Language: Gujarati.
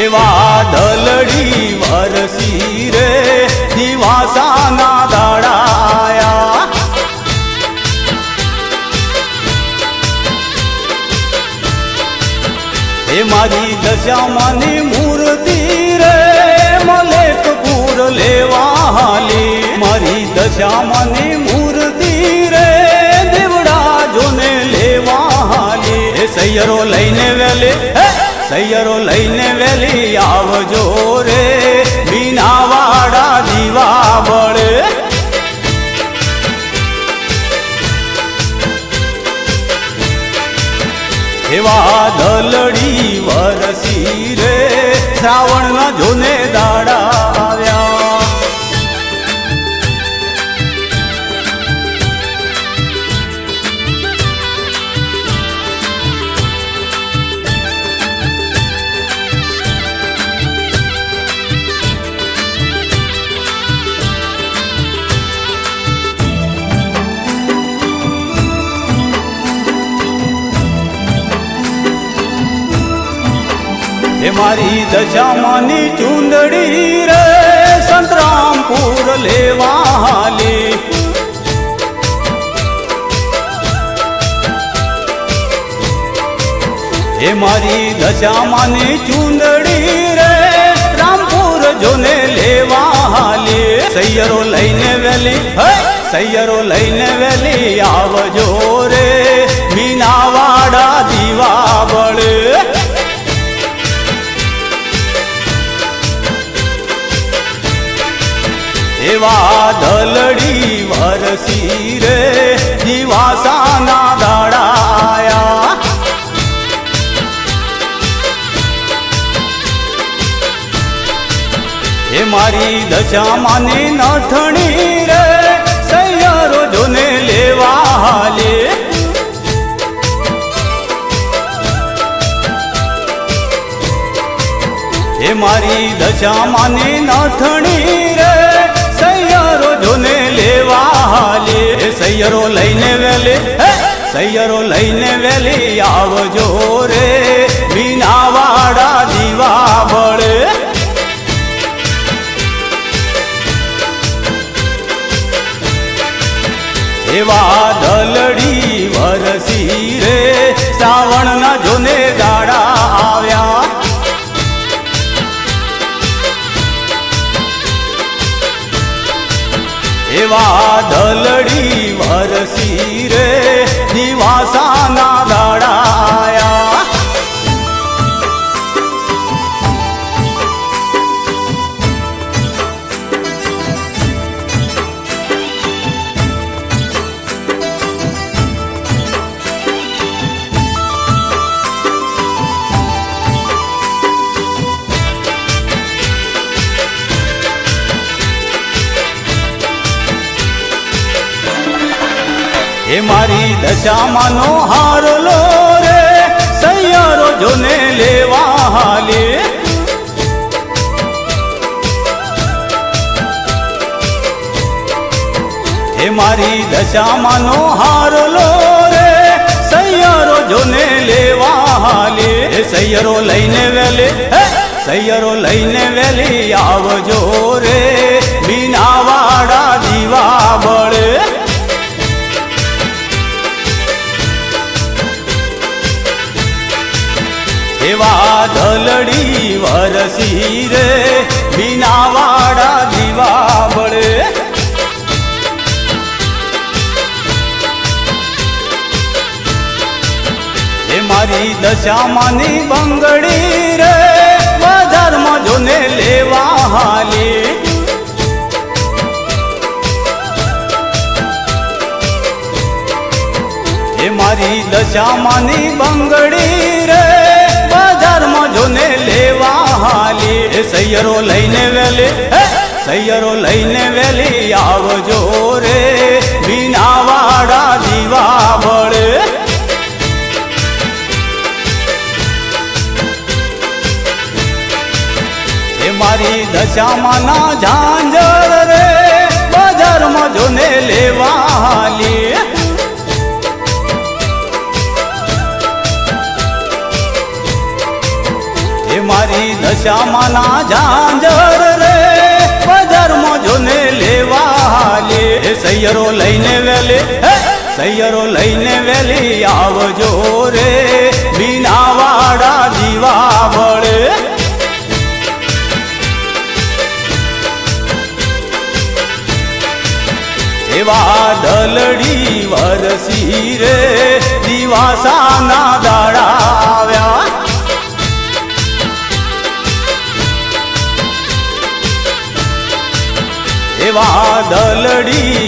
એવા દલડી વરસી રે દિવાસાના દાડાયા હે મારી દશામાની મૂર્તિ રે મલેકપુર લેવા હાલી મારી દશામાની મૂર્તિ રે દેવડા જોને લેવા હાલી સૈયરો લઈને વેલે સૈયરો લઈને વેલી આવજો રે મીનાવાડા દીવા બળે એવા દલડી વરસી રે શ્રાવણના જોને દાડા આવ્યા હે મારી દશામાની ચુંદડી રે સંતરામપુર લેવા હાલી હે મારી દશામાની ચુંદડી રે રામપુર જોને લેવા હાલી સૈયરો લઈને વેલી સૈયરો લઈને વેલી આવજો રે મીનાવાડા દીવા બળે એવા દલડી વરસી રે દિવાસાના દાડાયા હે મારી દશામાની નથણી રે સૈયરો જોને લેવા હાલે હે મારી દશામાની નથણી રે સૈયરો જોને લેવા હાલે સૈયરો લઈને વેલે સૈયરો લઈને વેલી આવજો રે મીનાવાડા દીવા બળે એવા દલડી વરસી રે શ્રાવણના જોને દાડા આવ્યા એવા દલડી વરસી રે દિવાસાના દાડાયા હે મારી દશામાનો હારલો રે સૈયરો જોને લેવા હાલે હે મારી દશામાનો હારલો રે સૈયરો જોને લેવા હાલે સૈયરો લઈને વેલે સૈયરો લઈને વેલી આવજો રે મીનાવાડા દીવા બળે એવા દલડી વરસી રે મીનાવાડા દીવા બળે હે મારી દશામાની બંગડી રે બજારમાં જોને લેવા હાલી હે મારી દશામાની બંગડી રે બજારમાં જોને લેવા હાલી સૈયરો લઈને વેલે સૈયરો લઈને વેલી આવજો રે મીનાવાડા દીવા બળે હે મારી દશામાના ઝાંઝર રે બજારમાં જોને લેવા હાલી મારી દશામાના ઝાંઝર રે બજારમાં જોને લેવા લે સૈયરો લઈને વેલે સૈયરો લઈને વેલી આવજો રે બીનાવાડા દીવા વળે એવા દલડી વરસી રે દિવાસાના દાડા આવ્યા એવા દલડી